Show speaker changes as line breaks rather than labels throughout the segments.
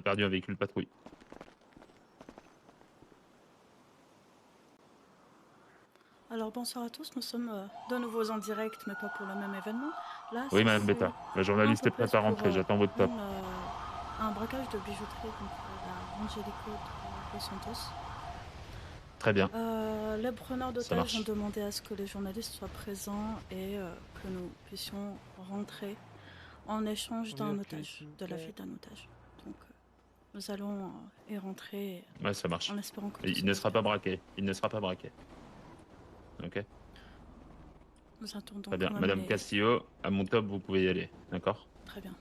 perdu un véhicule patrouille.
Alors bonsoir à tous, nous sommes de nouveau en direct, mais pas pour le même événement. Là,
Oui,
ça
Madame
c'est
Beta. La
un
journaliste est prête
complexe
à
pour
rentrer. J'attends votre top.
un braquage de bijouterie contre la Angelico de Los Santos.
Très bien.
Les preneurs
Ça
d'otages ont
marche.
demandé à ce que les journalistes soient présents et que nous puissions rentrer en échange d'un otage, de la vie d'un otage. Donc nous allons y rentrer
Ouais, ça marche.
en espérant que tout
Il
se
ne
passe
sera
bien.
pas braqué. Il ne sera pas braqué. Ok.
Nous attendons
Très bien.
quand même
Madame
les...
Castillo, à mon top, vous pouvez y aller. D'accord?
Très bien.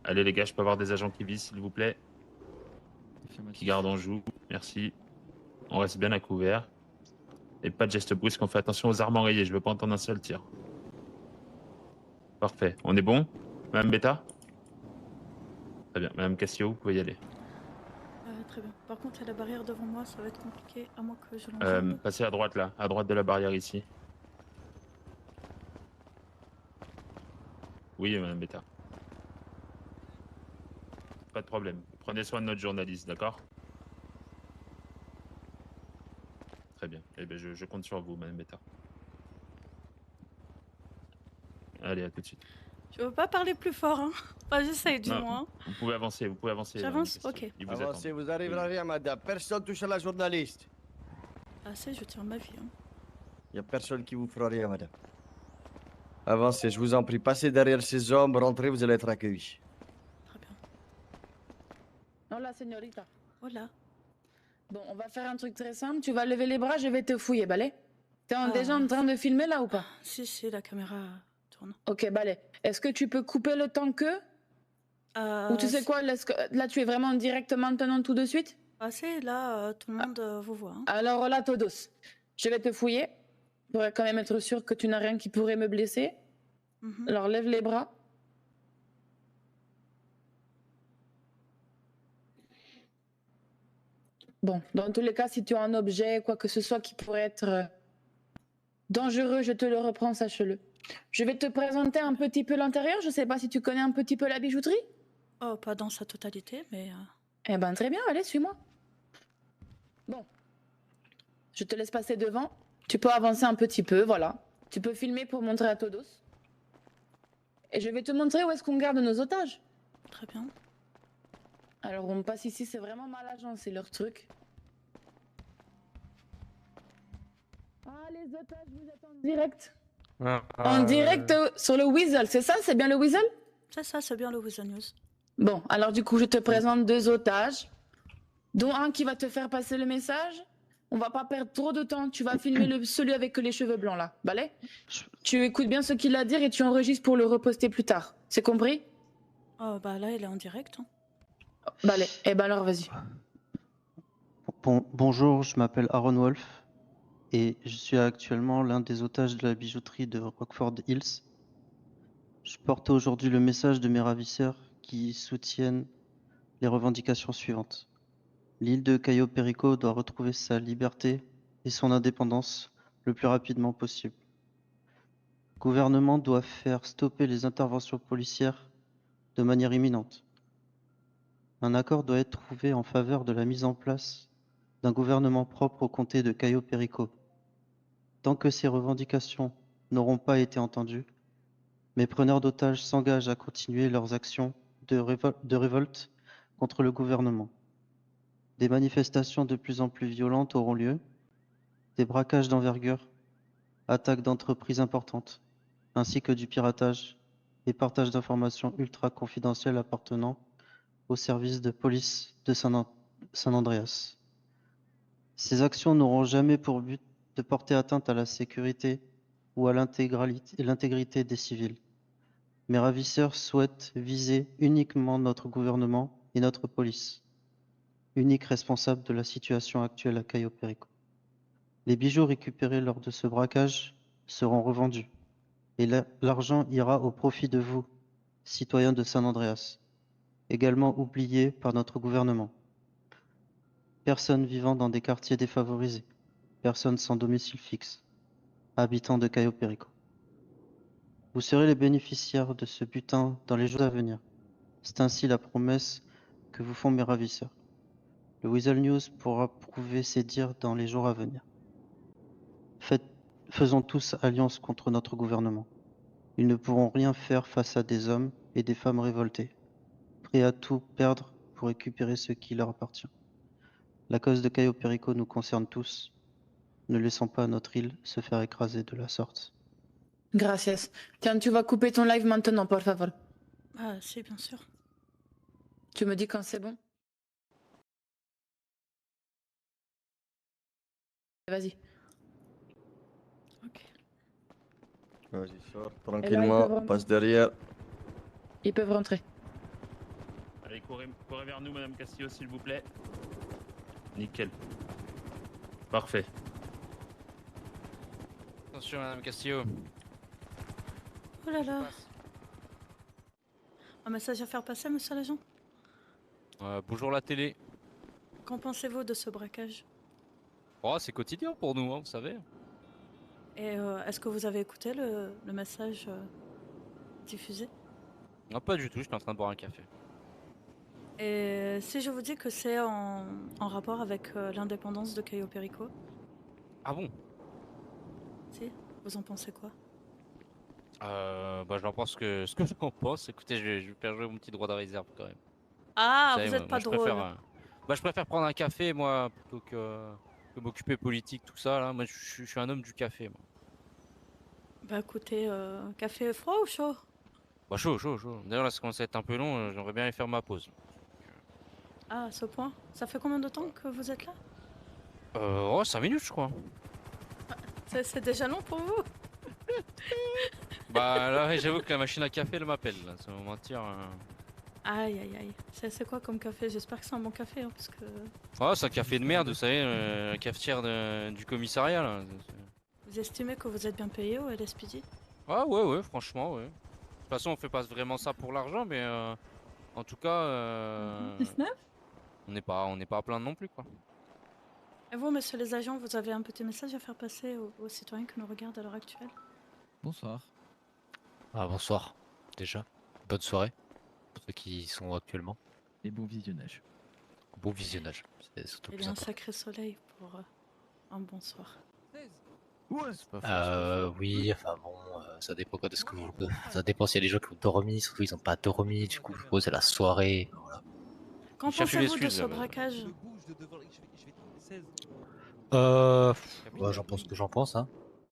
Allez les gars, je peux avoir des agents qui visent, s'il vous plaît. Qui
Affirmatif.
gardent en joue. Merci. On reste bien à couvert. Et pas de geste brusque, on fait attention aux armes enrayées. Je veux pas entendre un seul tir. Parfait. On est bon? Madame Beta? Très bien. Madame Castillo, vous pouvez y aller.
Très bien. Par contre, il y a la barrière devant moi, ça va être compliqué, à moins que je l'enjambe.
Passez à droite là, à droite de la barrière ici. Oui, Madame Beta. Pas de problème. Prenez soin de notre journaliste, d'accord? Très bien. Eh bien, je compte sur vous, Madame Beta. Allez, à tout de suite.
Je veux pas parler plus fort, hein. Enfin, j'essaye du
Non,
moins.
vous pouvez avancer, Madame
J'avance?
Castillo.
Ok.
Ils vous
Avancez,
attendent.
vous arriverez à rien, madame. Personne touche à la journaliste.
Assez, je tiens ma vie, hein.
Il n'y a personne qui vous fera rien, madame. Avancez, je vous en prie. Passez derrière ces hommes, rentrez, vous allez être accueillis.
Très bien.
Hola, señorita.
Voilà.
Bon, on va faire un truc très simple. Tu vas lever les bras, je vais te fouiller, balai. T'es déjà en train de filmer là ou pas?
Si, la caméra tourne.
Ok, balai. Est-ce que tu peux couper le temps que? Ou tu sais quoi, là tu es vraiment en direct maintenant tout de suite?
Assez, là, tout le monde vous voit. Hein.
Alors hola todos. Je vais te fouiller. Pour quand même être sûr que tu n'as rien qui pourrait me blesser. Alors lève les bras. Bon, dans tous les cas, si tu as un objet, quoi que ce soit qui pourrait être dangereux, je te le reprends, sache-le. Je vais te présenter un petit peu l'intérieur. Je sais pas si tu connais un petit peu la bijouterie.
Oh, pas dans sa totalité, mais...
Eh ben, très bien, allez, suis-moi. Bon. Je te laisse passer devant. Tu peux avancer un petit peu, voilà. Tu peux filmer pour montrer à Todos. Et je vais te montrer où est-ce qu'on garde nos otages.
Très bien.
Alors, on passe ici, c'est vraiment mal agencé, leur truc. Ah, les otages, vous êtes en direct. En direct sur le Weasel, c'est ça? C'est bien le Weasel?
C'est ça, c'est bien le Weasel News.
Bon, alors du coup, je te présente deux otages, dont un qui va te faire passer le message. On va pas perdre trop de temps. Tu vas filmer celui avec les cheveux blancs, là. Balai? Tu écoutes bien ce qu'il a à dire et tu enregistres pour le reposter plus tard. C'est compris?
Oh, bah là, il est en direct. Hein.
Balai. Eh ben alors, vas-y.
Bonjour, je m'appelle Aaron Wolf et je suis actuellement l'un des otages de la bijouterie de Rockford Hills. Je porte aujourd'hui le message de mes ravisseurs qui soutiennent les revendications suivantes. L'île de Cayo Perico doit retrouver sa liberté et son indépendance le plus rapidement possible. Le gouvernement doit faire stopper les interventions policières de manière imminente. Un accord doit être trouvé en faveur de la mise en place d'un gouvernement propre au comté de Cayo Perico. Tant que ces revendications n'auront pas été entendues, mes preneurs d'otages s'engagent à continuer leurs actions de révolte contre le gouvernement. Des manifestations de plus en plus violentes auront lieu, des braquages d'envergure, attaques d'entreprises importantes, ainsi que du piratage et partage d'informations ultra confidentielles appartenant au service de police de San Andreas. Ces actions n'auront jamais pour but de porter atteinte à la sécurité ou à l'intégrité des civils. Mes ravisseurs souhaitent viser uniquement notre gouvernement et notre police, unique responsable de la situation actuelle à Cayo Perico. Les bijoux récupérés lors de ce braquage seront revendus et l'argent ira au profit de vous, citoyens de San Andreas, également oubliés par notre gouvernement. Personnes vivant dans des quartiers défavorisés, personnes sans domicile fixe, habitants de Cayo Perico. Vous serez les bénéficiaires de ce butin dans les jours à venir. C'est ainsi la promesse que vous font mes ravisseurs. Le Weasel News pourra prouver ses dires dans les jours à venir. Faisons tous alliance contre notre gouvernement. Ils ne pourront rien faire face à des hommes et des femmes révoltés, prêts à tout perdre pour récupérer ce qui leur appartient. La cause de Cayo Perico nous concerne tous. Ne laissons pas notre île se faire écraser de la sorte.
Gracias. Tiens, tu vas couper ton live maintenant, por favor.
Ah, si, bien sûr.
Tu me dis quand c'est bon? Vas-y.
Ok.
Vas-y, sors
ils
tranquillement,
peuvent
passe derrière.
Ils peuvent rentrer.
Allez, courez vers nous, Madame Castillo, s'il vous plaît. Nickel. Parfait.
Attention, Madame Castillo.
Oh là là. Un message à faire passer, monsieur l'agent?
Bonjour la télé.
Qu'en pensez-vous de ce braquage?
Oh, c'est quotidien pour nous, hein, vous savez.
Et est-ce que vous avez écouté le message diffusé?
Non, pas du tout, j'étais en train de boire un café.
Et si je vous dis que c'est en rapport avec l'indépendance de Cayo Perico?
Ah bon?
Si? Vous en pensez quoi?
Bah j'en pense ce que j'en pense. Écoutez, je vais faire jouer mon petit droit de réserve quand même.
Ah,
savez,
vous
moi-
êtes pas
moi, je
drôle.
préfère, je préfère prendre un café, moi, plutôt que m'occuper politique, tout ça, là. Moi, je suis un homme du café, moi.
Bah écoutez, café froid ou chaud?
Bah chaud, chaud, chaud. D'ailleurs, là, ça commence à être un peu long, j'aimerais bien aller faire ma pause.
Ah, à ce point? Ça fait combien de temps que vous êtes là?
Oh, 5 minutes, je crois.
C'est déjà long pour vous?
Bah là, ouais, j'avoue que la machine à café, elle m'appelle, là, sans vous mentir.
Aïe aïe aïe. C'est quoi comme café? J'espère que c'est un bon café, hein, parce que...
Oh, c'est un café de merde, vous savez, la cafetière du commissariat, là.
Vous estimez que vous êtes bien payé au LSPD?
Ah ouais, franchement, ouais. De toute façon, on fait pas vraiment ça pour l'argent, mais en tout cas,
19?
on n'est pas à plaindre non plus, quoi.
Et vous, messieurs les agents, vous avez un petit message à faire passer aux citoyens qui nous regardent à l'heure actuelle?
Bonsoir.
Ah bonsoir, déjà. Bonne soirée, pour ceux qui y sont actuellement.
Et bon visionnage.
Bon visionnage, c'est surtout
Il
plus
y a un
important.
sacré soleil pour un bon soir.
C'est pas faux, c'est pas faux.
Oui, enfin bon, ça dépend quand est-ce que vous... Ça dépend s'il y a des gens qui ont dormi, surtout ils ont pas dormi, du coup c'est la soirée, voilà.
Qu'en
Cherchez
pensez-vous de
l'excuse,
ce
là,
braquage?
Bah, j'en pense que j'en pense, hein.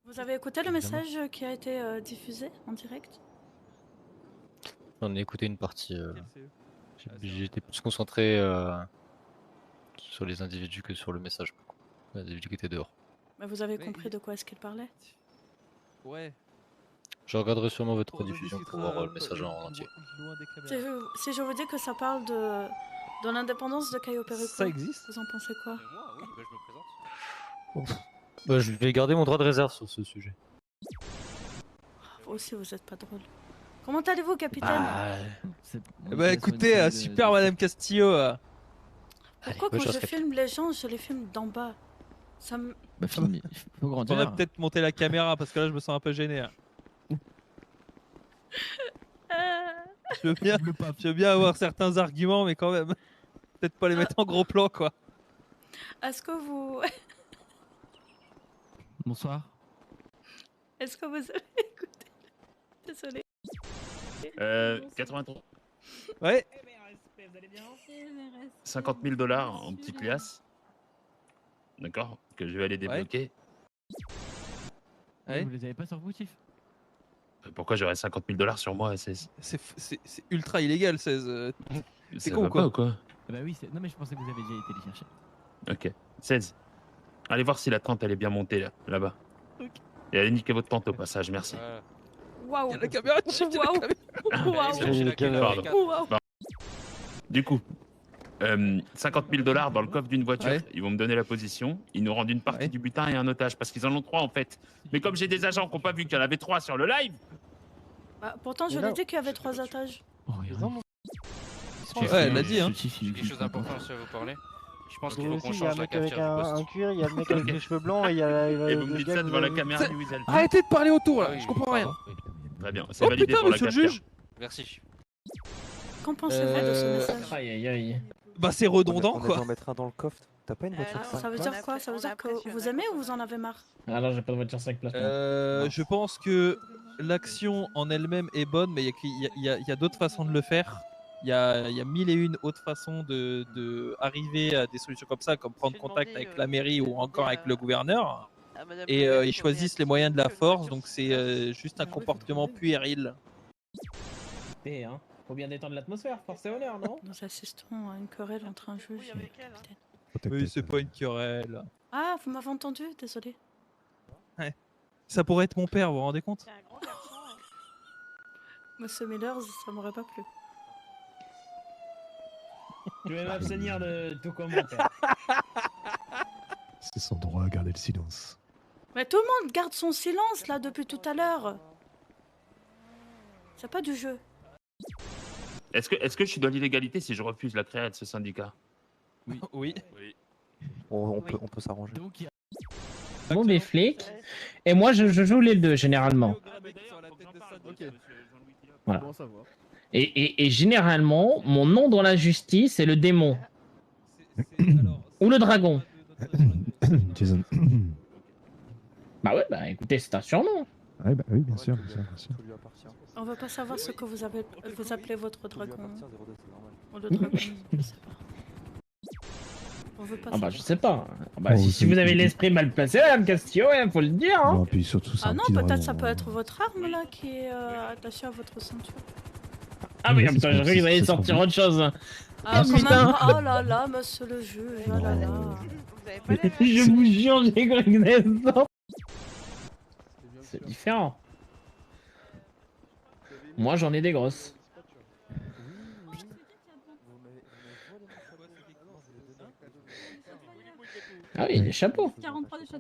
Vous avez écouté le
Évidemment.
message qui a été diffusé en direct?
J'en ai écouté une partie, j'étais plus concentré sur les individus que sur le message, les individus qui étaient dehors.
Mais vous avez compris de quoi est-ce qu'il parlait?
Ouais.
Je regarderai sûrement votre rediffusion pour voir le message en entier.
Si je vous dis que ça parle de l'indépendance de Cayo Perico,
Ça existe?
vous en pensez quoi?
Mais moi, oui, bah, je me présente.
Bah, je vais garder mon droit de réserve sur ce sujet.
Vous aussi, vous êtes pas drôle. Comment allez-vous, capitaine?
Bah écoutez, super Madame Castillo.
Pourquoi
Allez,
quand
je
je
respecte.
filme les gens, je les filme d'en bas? Ça me...
Bah film, il faut grandir.
Faudrait peut-être monter la caméra parce que là je me sens un peu gêné. Hein. Je veux bien avoir certains arguments, mais quand même, peut-être pas les mettre en gros plan quoi.
Est-ce que vous...
Bonsoir.
Est-ce que vous avez écouté? Désolé.
83.
Ouais.
50 000 $ en petite liasse. D'accord? Que je vais aller débloquer.
Ouais.
Vous les avez pas sur vous, Tiff?
Pourquoi j'aurais 50 000 $ sur moi, 16?
C'est ultra illégal, 16.
C'est
con, quoi.
ou quoi?
Bah oui, non mais je pensais que vous avez déjà été les chercher.
Ok. 16. Allez voir si la tente elle est bien montée là-bas.
Ok.
Et allez niquer votre tente au passage, merci.
Waouh!
Il y a la caméra, Tiff, il y a la
Waouh!
caméra.
Waouh!
Cherchez la caméra.
Waouh!
Du coup, 50 000 $ dans le coffre d'une voiture,
Ouais.
ils vont me donner la position, ils nous rendent une partie
Ouais.
du butin et un otage, parce qu'ils en ont 3 en fait. Mais comme j'ai des agents qui n'ont pas vu qu'il y en avait 3 sur le live,
Bah, pourtant, je
Mais
l'ai
là-
dit qu'il y avait 3 otages.
Oh,
Ouais, elle l'a dit, hein.
J'ai quelque chose d'important aussi à vous parler. Je pense qu'il
Nous
faut
aussi,
qu'on
il y a un
change la
mec avec
cafetière du
un
poste.
cuir, il y a le mec avec les cheveux blancs et il y a
et vous me
le
dites
gars
ça
que
devant la
vous-
caméra du Weasel.
Arrêtez de parler autour là,
Ah oui,
je comprends rien.
oui.
Très bien, c'est
Oh
validé
putain,
pour la
monsieur le
cafetière.
juge.
Merci.
Qu'en pensez-vous de ce message?
Aïe aïe aïe.
Bah c'est redondant
On a dû
quoi.
en mettre un dans le coffre. T'as pas une voiture
Ah, ça veut dire quoi? Ça veut dire que vous aimez ou vous en avez marre?
Ah non, j'ai pas de voiture 5 places.
Je pense que l'action en elle-même est bonne, mais il y a d'autres façons de le faire. Il y a mille et une autres façons de arriver à des solutions comme ça, comme prendre contact avec la mairie ou encore avec le gouverneur. Et ils choisissent les moyens de la force, donc c'est juste un comportement puéril.
Hein. Faut bien détendre l'atmosphère, force et honneur, non?
Nous assistons à une querelle entre un juge et un capitaine.
Oui, c'est pas une querelle.
Ah, vous m'avez entendu? Désolé.
Ouais. Ça pourrait être mon père, vous vous rendez compte?
Monsieur Miller, ça m'aurait pas plu.
Je vais m'abstenir de tout commentaire.
C'est son droit à garder le silence.
Mais tout le monde garde son silence là depuis tout à l'heure. C'est pas du jeu.
Est-ce que je suis dans l'illégalité si je refuse la création de ce syndicat?
Oui. Oui.
On peut s'arranger.
Bon, des flics. Et moi, je joue les deux généralement. Voilà. Et généralement, mon nom dans la justice est le démon. Ou le dragon.
Jason.
Bah ouais, bah écoutez, c'est un surnom.
Ouais, bah oui, bien sûr.
On veut pas savoir ce que vous appelez votre dragon. Ou le dragon, je sais pas. On veut pas
Ah bah
savoir.
je sais pas. Ah bah, si vous avez l'esprit mal placé, Madame Castillo, faut le dire. Hein.
Non, puis surtout, c'est
Ah
un
non,
petit
peut-être
dragon,
ça peut
hein.
être votre arme là qui est attachée à votre ceinture.
Ah oui,
c'est
putain,
ce
je
qu'on-
croyais que vous alliez
c'est ce qu'on
sortir
dit.
autre chose.
Ah,
Ah,
quand
putain.
même. Oh là là, monsieur le juge, oh là là.
Je vous jure, j'ai cru que vous alliez sortir. C'est différent. Moi, j'en ai des grosses. Ah oui, des chapeaux.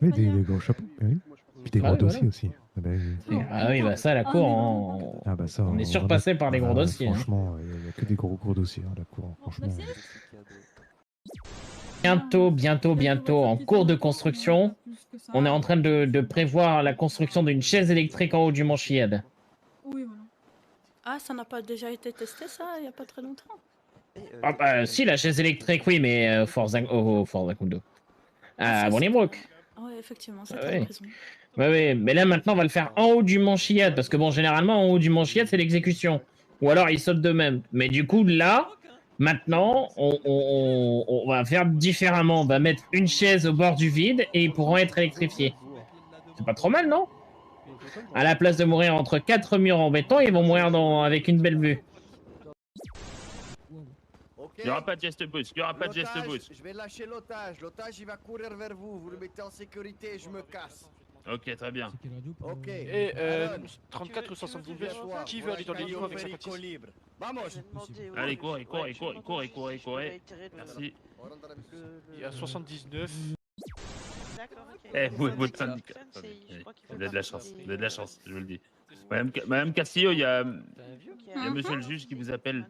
Oui, des gros chapeaux, oui. Puis des
Ah
gros
oui,
dossiers
voilà.
aussi. Ah bah oui.
Ah oui, bah ça, à la cour, on...
Ah bah ça,
on est
a-
surpassé par les gros dossiers. hein.
Franchement, il n'y a que des gros dossiers à la cour. Franchement.
Bientôt, en cours de construction, on est en train de prévoir la construction d'une chaise électrique en haut du Mont Chiad.
Oui, voilà. Ah, ça n'a pas déjà été testé ça, il y a pas très longtemps.
Ah bah si, la chaise électrique, oui, mais Fort Zacundo. À Bonniebrook.
Oui, effectivement, c'est
Ah
très
oui.
raison.
Oui, mais là maintenant on va le faire en haut du Mont Chiad, parce que bon, généralement en haut du Mont Chiad c'est l'exécution. Ou alors ils sautent d'eux-mêmes. Mais du coup là, maintenant, on va faire différemment. On va mettre une chaise au bord du vide et ils pourront être électrifiés. C'est pas trop mal, non? À la place de mourir entre 4 murs en béton, ils vont mourir avec une belle vue.
Il n'y aura pas de geste boost, il n'y aura pas de geste
L'otage,
boost.
je vais lâcher l'otage. L'otage, il va courir vers vous. Vous le mettez en sécurité et je me casse.
Ok, très bien.
Ok.
Et
Aaron,
34 ou 79,
choix.
qui veut aller dans les livres avec
Federico
56?
libre. Vamos.
Allez, courez. Merci.
Il y a 79.
Eh, votre syndicat. Attendez, vous avez de la chance, je vous le dis. Madame Castillo, il y a monsieur le juge qui vous appelle.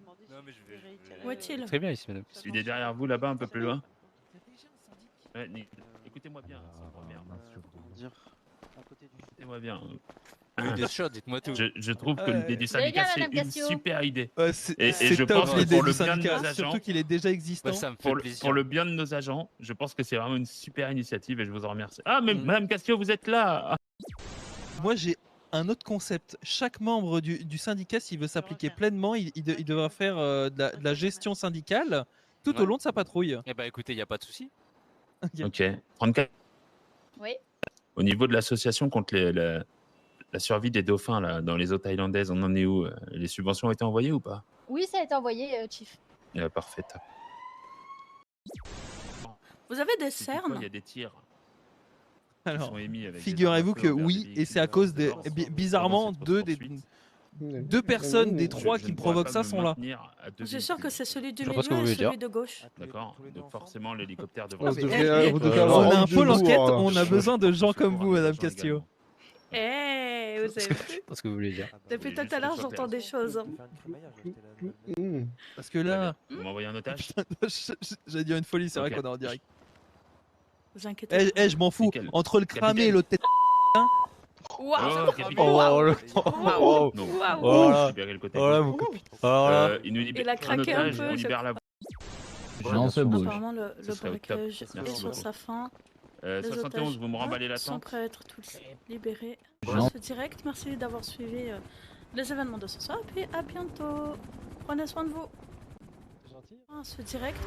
Où est-il?
Très bien ici, madame.
Il est derrière vous là-bas, un peu plus loin. Ouais, écoutez-moi bien, c'est la première. Écoutez-moi bien.
Bien sûr, dites-moi tout.
Je trouve que l'idée du syndicat, c'est une super idée.
C'est
Et je
top
pense que
l'idée
pour
du
le bien de
syndicat,
nos agents,
surtout qu'il est déjà existant.
Ça me fait plaisir.
pour le bien de nos agents, je pense que c'est vraiment une super initiative et je vous en remercie. Ah, mais Madame Castillo, vous êtes là.
Moi, j'ai un autre concept. Chaque membre du syndicat, s'il veut s'appliquer pleinement, il devra faire de la gestion syndicale tout au long de sa patrouille.
Eh bah écoutez, il n'y a pas de souci.
Ok. 34.
Oui.
Au niveau de l'association contre la survie des dauphins là, dans les eaux thaïlandaises, on en est où? Les subventions ont été envoyées ou pas?
Oui, ça a été envoyé, Chief.
Parfait. Top.
Vous avez des
Pourquoi
cernes?
il y a des tirs qui
Alors,
sont émis avec des
figurez-vous
armes à
que
feu envers
oui,
des
et c'est à cause des. Bizarrement, deux personnes des trois qui provoquent ça sont là.
C'est sûr que c'est celui du
Je
milieu
vois ce que vous
et
voulez
celui
dire.
de gauche.
D'accord. Donc forcément l'hélicoptère
Ah,
devrait.
mais, on a un pôle enquête, on a besoin de gens comme vous, Madame Castillo.
Eh, vous avez vu?
Je pense que vous voulez dire.
Depuis tout à l'heure, j'entends des choses. hein.
Parce que là.
Vous m'envoyez un otage?
J'allais dire une folie, c'est vrai
Ok.
qu'on est en direct.
Vous inquiétez pas.
Je m'en fous. Entre le cramé et l'autre tête.
Waouh.
Ok,
Oh,
Waouh.
le-
Waouh. Non.
Waouh.
Oh là.
Libérer le côté.
Oh là, mon copine. Alors là.
Il nous libère
Il a
un
craqué un
otage,
peu,
on
je
libère la
J'en fais bouge.
Apparemment, le
Ce serait au top.
braquage est
Merci
sur
beaucoup.
sa fin. Les
71,
otages
vous me remballez la
sont
tente.
prêts à être tous libérés.
Non.
Ce direct, merci d'avoir suivi les événements de ce soir. Et puis à bientôt. Prenez soin de vous. Ce direct.